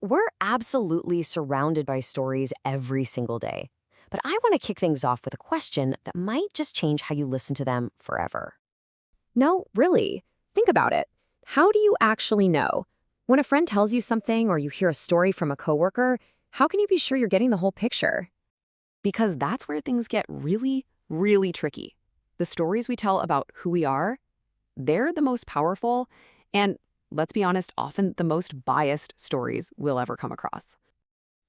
We're absolutely surrounded by stories every single day. But I want to kick things off with a question that might just change how you listen to them forever. No, really. Think about it. How do you actually know? When a friend tells you something or you hear a story from a coworker, how can you be sure you're getting the whole picture? Because that's where things get really, really tricky. The stories we tell about who we are, they're the most powerful and, let's be honest, often the most biased stories we'll ever come across.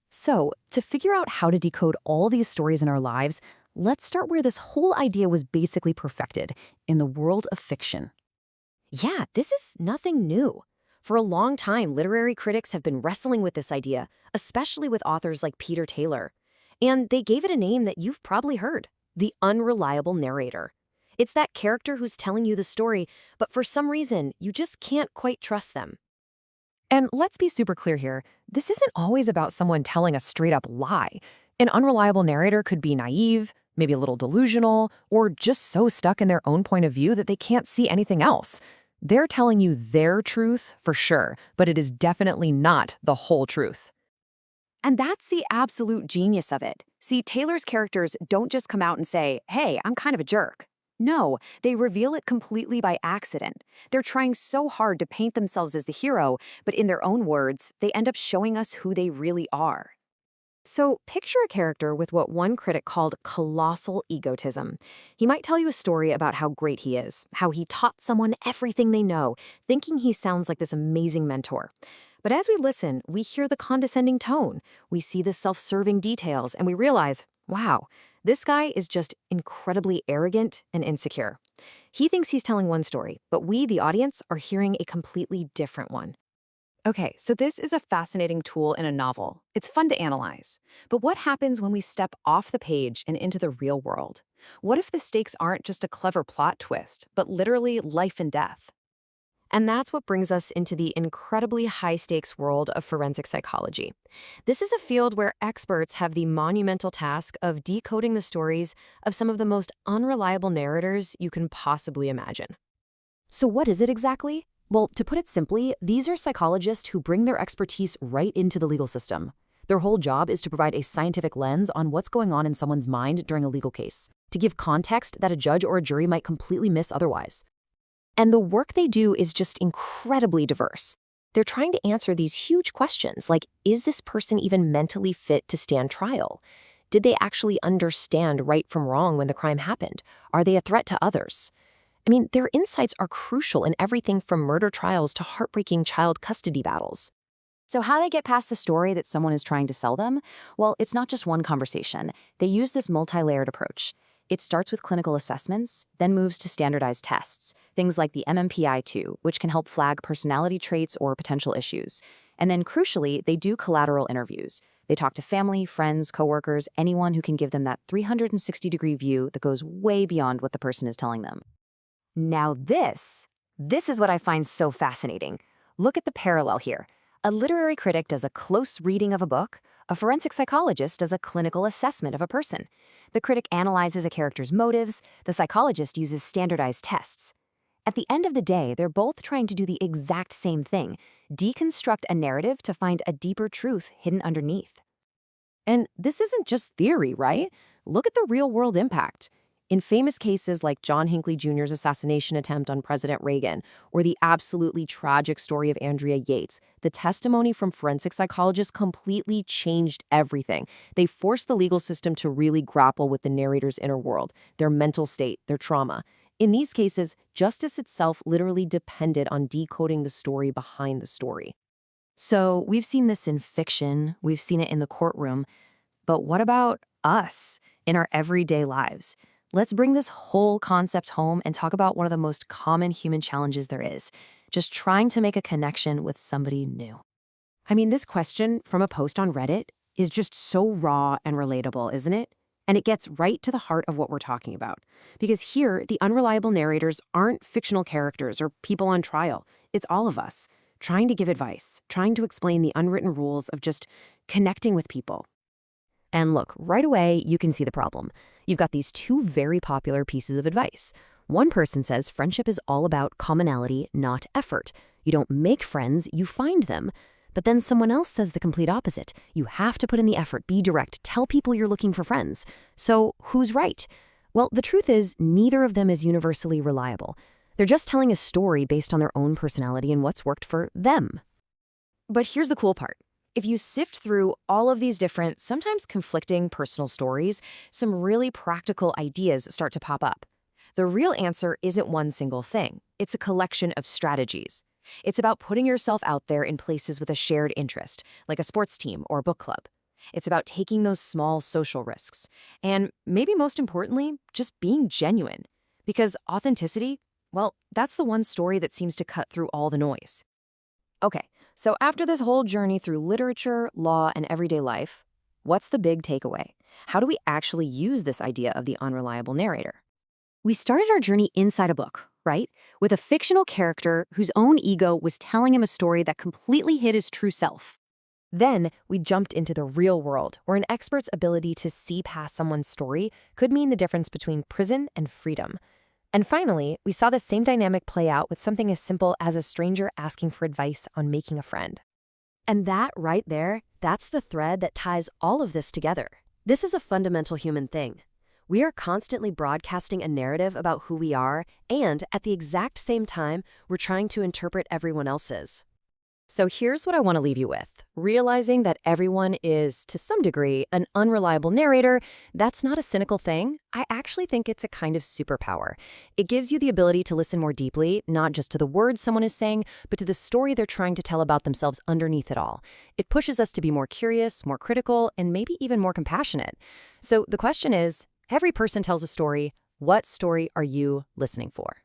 So, to figure out how to decode all these stories in our lives, let's start where this whole idea was basically perfected, in the world of fiction. Yeah, this is nothing new. For a long time, literary critics have been wrestling with this idea, especially with authors like Peter Taylor. And they gave it a name that you've probably heard, the unreliable narrator. It's that character who's telling you the story, but for some reason, you just can't quite trust them. And let's be super clear here, this isn't always about someone telling a straight-up lie. An unreliable narrator could be naive, maybe a little delusional, or just so stuck in their own point of view that they can't see anything else. They're telling you their truth, for sure, but it is definitely not the whole truth. And that's the absolute genius of it. See, Taylor's characters don't just come out and say, hey, I'm kind of a jerk. No, they reveal it completely by accident. They're trying so hard to paint themselves as the hero, but in their own words, they end up showing us who they really are. So picture a character with what one critic called colossal egotism. He might tell you a story about how great he is, how he taught someone everything they know, thinking he sounds like this amazing mentor. But as we listen, we hear the condescending tone, we see the self-serving details, and we realize, wow, this guy is just incredibly arrogant and insecure. He thinks he's telling one story, but we, the audience, are hearing a completely different one. Okay, so this is a fascinating tool in a novel. It's fun to analyze. But what happens when we step off the page and into the real world? What if the stakes aren't just a clever plot twist, but literally life and death? And that's what brings us into the incredibly high-stakes world of forensic psychology. This is a field where experts have the monumental task of decoding the stories of some of the most unreliable narrators you can possibly imagine. So what is it exactly? Well, to put it simply, these are psychologists who bring their expertise right into the legal system. Their whole job is to provide a scientific lens on what's going on in someone's mind during a legal case, to give context that a judge or a jury might completely miss otherwise. And the work they do is just incredibly diverse. They're trying to answer these huge questions like, is this person even mentally fit to stand trial? Did they actually understand right from wrong when the crime happened? Are they a threat to others? I mean, their insights are crucial in everything from murder trials to heartbreaking child custody battles. So how they get past the story that someone is trying to sell them? Well, it's not just one conversation. They use this multi-layered approach. It starts with clinical assessments, then moves to standardized tests, things like the MMPI-2, which can help flag personality traits or potential issues. And then crucially, they do collateral interviews. They talk to family, friends, coworkers, anyone who can give them that 360-degree view that goes way beyond what the person is telling them. Now this is what I find so fascinating. Look at the parallel here. A literary critic does a close reading of a book. A forensic psychologist does a clinical assessment of a person. The critic analyzes a character's motives. The psychologist uses standardized tests. At the end of the day, they're both trying to do the exact same thing, deconstruct a narrative to find a deeper truth hidden underneath. And this isn't just theory, right? Look at the real-world impact. In famous cases like John Hinckley Jr.'s assassination attempt on President Reagan, or the absolutely tragic story of Andrea Yates, the testimony from forensic psychologists completely changed everything. They forced the legal system to really grapple with the narrator's inner world, their mental state, their trauma. In these cases, justice itself literally depended on decoding the story behind the story. So we've seen this in fiction, we've seen it in the courtroom, but what about us in our everyday lives? Let's bring this whole concept home and talk about one of the most common human challenges there is, just trying to make a connection with somebody new. I mean, this question from a post on Reddit is just so raw and relatable, isn't it? And it gets right to the heart of what we're talking about. Because here, the unreliable narrators aren't fictional characters or people on trial. It's all of us, trying to give advice, trying to explain the unwritten rules of just connecting with people. And look, right away, you can see the problem. You've got these two very popular pieces of advice. One person says friendship is all about commonality, not effort. You don't make friends, you find them. But then someone else says the complete opposite. You have to put in the effort, be direct, tell people you're looking for friends. So who's right? Well, the truth is, neither of them is universally reliable. They're just telling a story based on their own personality and what's worked for them. But here's the cool part. If you sift through all of these different, sometimes conflicting personal stories, some really practical ideas start to pop up. The real answer isn't one single thing. It's a collection of strategies. It's about putting yourself out there in places with a shared interest, like a sports team or book club. It's about taking those small social risks. And maybe most importantly, just being genuine. Because authenticity, well, that's the one story that seems to cut through all the noise. Okay, so after this whole journey through literature, law, and everyday life, what's the big takeaway? How do we actually use this idea of the unreliable narrator? We started our journey inside a book, right? With a fictional character whose own ego was telling him a story that completely hid his true self. Then we jumped into the real world, where an expert's ability to see past someone's story could mean the difference between prison and freedom. And finally, we saw the same dynamic play out with something as simple as a stranger asking for advice on making a friend. And that right there, that's the thread that ties all of this together. This is a fundamental human thing. We are constantly broadcasting a narrative about who we are, and at the exact same time, we're trying to interpret everyone else's. So here's what I want to leave you with. Realizing that everyone is, to some degree, an unreliable narrator, that's not a cynical thing. I actually think it's a kind of superpower. It gives you the ability to listen more deeply, not just to the words someone is saying, but to the story they're trying to tell about themselves underneath it all. It pushes us to be more curious, more critical, and maybe even more compassionate. So the question is, every person tells a story. What story are you listening for?